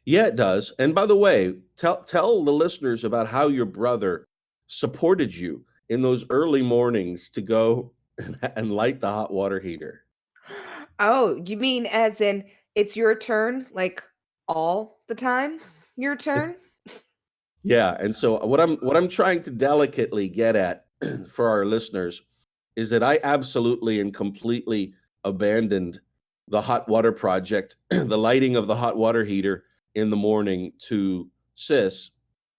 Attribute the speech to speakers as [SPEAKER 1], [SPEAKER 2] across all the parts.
[SPEAKER 1] Yeah, it does. And by the way, tell the listeners about how your brother supported you in those early mornings to go and light the hot water heater.
[SPEAKER 2] Oh, you mean as in it's your turn, like all the time? Your turn?
[SPEAKER 1] Yeah, and so what I'm trying to delicately get at for our listeners is that I absolutely and completely abandoned the hot water project, the lighting of the hot water heater in the morning to Sis,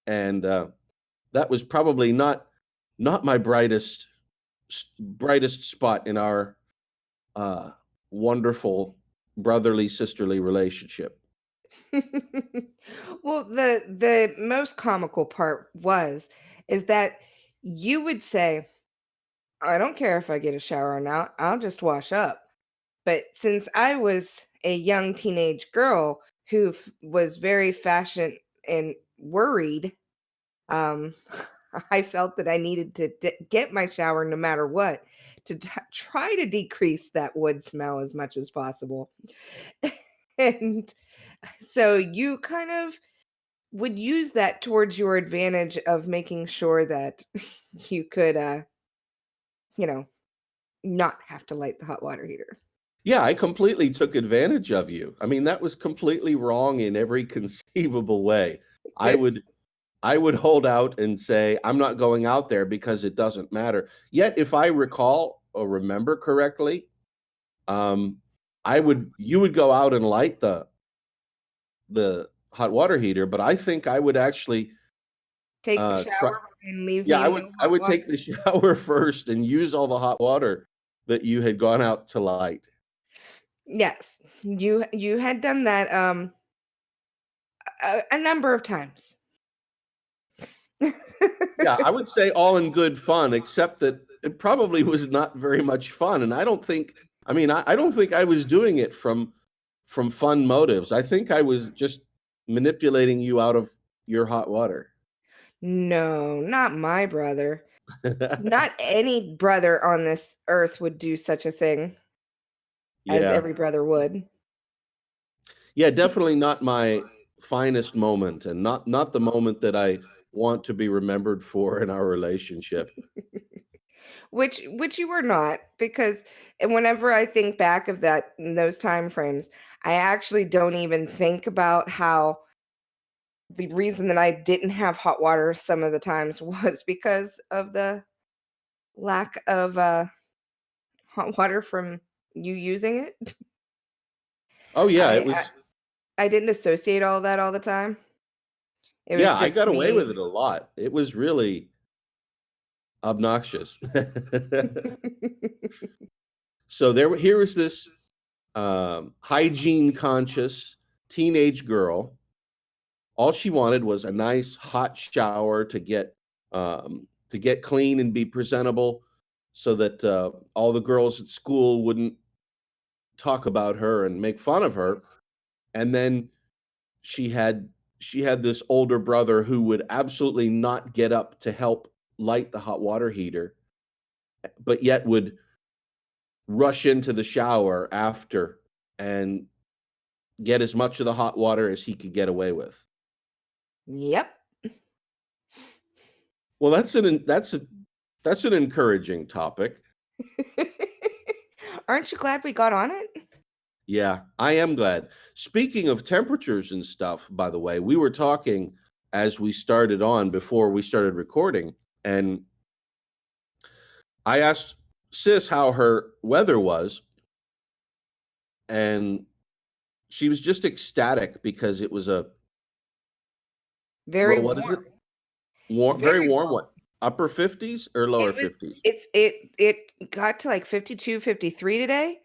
[SPEAKER 1] and that was probably not my brightest spot in our uh, wonderful brotherly sisterly relationship.
[SPEAKER 2] Well, the most comical part is that you would say, "I don't care if I get a shower or not. I'll just wash up." But since I was a young teenage girl who was very fashion and worried, um, I felt that I needed to get my shower no matter what to try to decrease that wood smell as much as possible. And so you kind of would use that towards your advantage of making sure that you could, you know, not have to light the hot water heater.
[SPEAKER 1] Yeah, I completely took advantage of you. I mean, that was completely wrong in every conceivable way. I would I would hold out and say, "I'm not going out there because it doesn't matter." Yet, if I recall or remember correctly, um, I would you would go out and light the hot water heater, but I think I would actually,
[SPEAKER 2] Take the
[SPEAKER 1] try
[SPEAKER 2] shower and leave
[SPEAKER 1] yeah,
[SPEAKER 2] me
[SPEAKER 1] I
[SPEAKER 2] in
[SPEAKER 1] would
[SPEAKER 2] no
[SPEAKER 1] I
[SPEAKER 2] hot
[SPEAKER 1] would
[SPEAKER 2] water.
[SPEAKER 1] take the shower first and use all the hot water that you had gone out to light.
[SPEAKER 2] Yes, you had done that a number of times.
[SPEAKER 1] Yeah, I would say all in good fun, except that it probably was not very much fun, and I don't think I was doing it from fun motives. I think I was just manipulating you out of your hot water.
[SPEAKER 2] No, not my brother. Not any brother on this earth would do such a thing as
[SPEAKER 1] Yeah.
[SPEAKER 2] every brother would.
[SPEAKER 1] Yeah, definitely not my finest moment and not the moment that I want to be remembered for in our relationship.
[SPEAKER 2] Which you were not, because and whenever I think back of that in those time frames, I actually don't even think about how the reason that I didn't have hot water some of the times was because of the lack of, hot water from you using it.
[SPEAKER 1] Oh, yeah, it
[SPEAKER 2] I
[SPEAKER 1] was
[SPEAKER 2] I didn't associate all that all the time. It
[SPEAKER 1] yeah,
[SPEAKER 2] was
[SPEAKER 1] I
[SPEAKER 2] just
[SPEAKER 1] got away with
[SPEAKER 2] me.
[SPEAKER 1] it a lot. It was really obnoxious. So here was this hygiene conscious teenage girl. All she wanted was a nice hot shower to get clean and be presentable, so that all the girls at school wouldn't talk about her and make fun of her. And then she had she had this older brother who would absolutely not get up to help light the hot water heater, but yet would rush into the shower after and get as much of the hot water as he could get away with.
[SPEAKER 2] Yep.
[SPEAKER 1] Well, that's an encouraging topic.
[SPEAKER 2] Aren't you glad we got on it?
[SPEAKER 1] Yeah, I am glad. Speaking of temperatures and stuff, by the way, we were talking as we started on before we started recording, and I asked Sis how her weather was, and she was just ecstatic because it was
[SPEAKER 2] Very
[SPEAKER 1] well, what is
[SPEAKER 2] warm.
[SPEAKER 1] it?
[SPEAKER 2] It's
[SPEAKER 1] Warm, very
[SPEAKER 2] very
[SPEAKER 1] warm.
[SPEAKER 2] warm.
[SPEAKER 1] What, upper 50s or lower
[SPEAKER 2] It was
[SPEAKER 1] 50s?
[SPEAKER 2] it got to like 52, 53 today.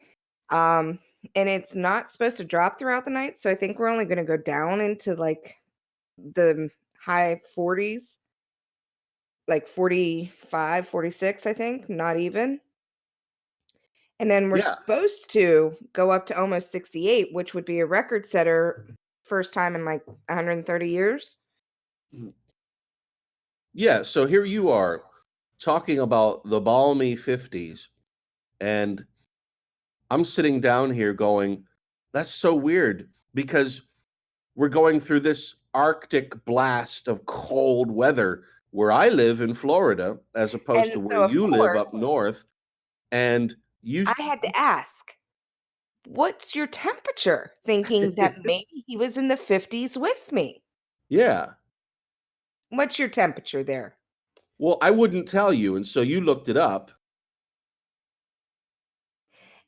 [SPEAKER 2] Um, and it's not supposed to drop throughout the night, so I think we're only gonna go down into like the high 40s, like 45, 46, I think, not even. And then we're
[SPEAKER 1] Yeah.
[SPEAKER 2] supposed to go up to almost 68, which would be a record setter first time in like 130 years.
[SPEAKER 1] Yeah, so here you are talking about the balmy 50s, and I'm sitting down here going, "That's so weird," because we're going through this Arctic blast of cold weather where I live in Florida, as opposed
[SPEAKER 2] And
[SPEAKER 1] to where
[SPEAKER 2] so, of
[SPEAKER 1] you live
[SPEAKER 2] course,
[SPEAKER 1] up north, and you
[SPEAKER 2] I had to ask, "What's your temperature?" Thinking that maybe he was in the 50s with me.
[SPEAKER 1] Yeah.
[SPEAKER 2] "What's your temperature there?"
[SPEAKER 1] Well, I wouldn't tell you, and so you looked it up.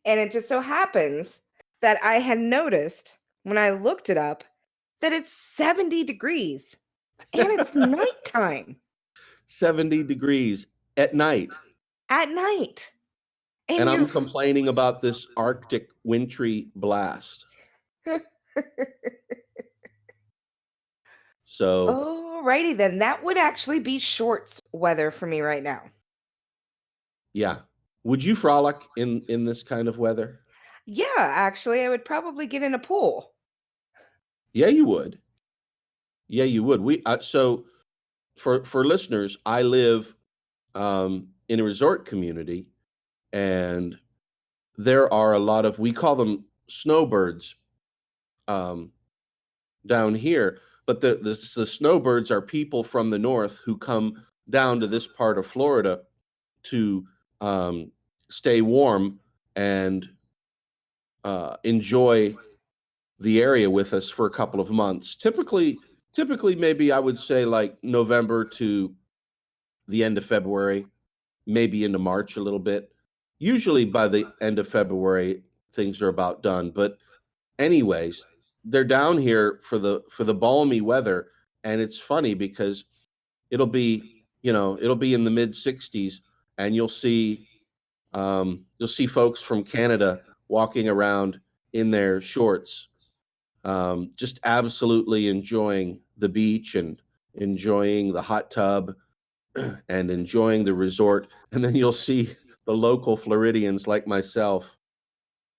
[SPEAKER 2] And it just so happens that I had noticed when I looked it up that it's 70 degrees and it's nighttime
[SPEAKER 1] 70 degrees at night,
[SPEAKER 2] at night.
[SPEAKER 1] and
[SPEAKER 2] And
[SPEAKER 1] I'm complaining about this Arctic wintry blast. So,
[SPEAKER 2] Alrighty then. That would actually be shorts weather for me right now.
[SPEAKER 1] yeah. Would you frolic in this kind of weather?
[SPEAKER 2] Yeah, actually, I would probably get in a pool.
[SPEAKER 1] Yeah, you would. Yeah, you would. So for listeners, I live in a resort community, and there are a lot of, we call them snowbirds, um, down here. But the snowbirds are people from the north who come down to this part of Florida to um, stay warm and enjoy the area with us for a couple of months. Typically, maybe I would say like November to the end of February, maybe into March a little bit. Usually by the end of February, things are about done. But anyways, they're down here for the balmy weather, and it's funny because it'll be, it'll be in the mid 60s, and you'll see folks from Canada walking around in their shorts, just absolutely enjoying the beach and enjoying the hot tub and enjoying the resort. And then you'll see the local Floridians like myself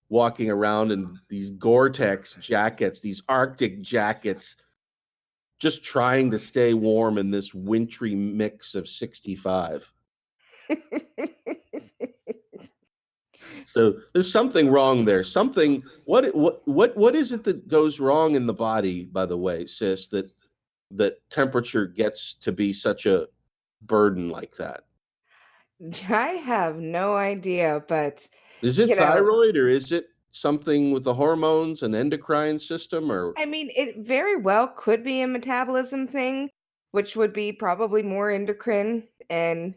[SPEAKER 1] walking around in these Gore-Tex jackets, these Arctic jackets, just trying to stay warm in this wintry mix of 65. So there's something wrong there. Something what is it that goes wrong in the body, by the way, sis, that temperature gets to be such a burden like that?
[SPEAKER 2] I have no idea, but
[SPEAKER 1] Is it
[SPEAKER 2] you know,
[SPEAKER 1] thyroid, or is it something with the hormones and endocrine system, or
[SPEAKER 2] I mean, it very well could be a metabolism thing, which would be probably more endocrine. And,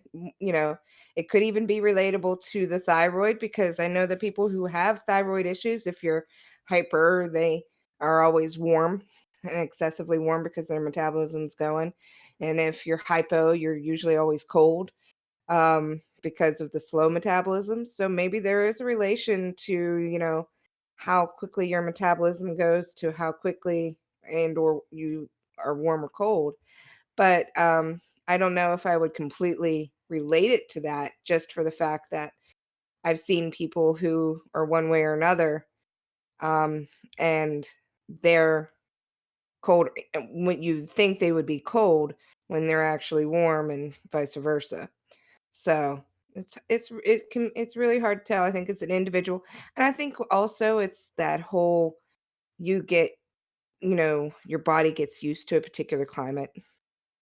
[SPEAKER 2] it could even be relatable to the thyroid because I know that people who have thyroid issues, if you're hyper, they are always warm and excessively warm because their metabolism's going. And if you're hypo, you're usually always cold because of the slow metabolism. So maybe there is a relation to, how quickly your metabolism goes to how quickly and or you are warm or cold. But I don't know if I would completely relate it to that just for the fact that I've seen people who are one way or another, um, and they're cold when you think they would be cold when they're actually warm and vice versa. So, it's really hard to tell. I think it's an individual, and I think also it's that whole you get your body gets used to a particular climate.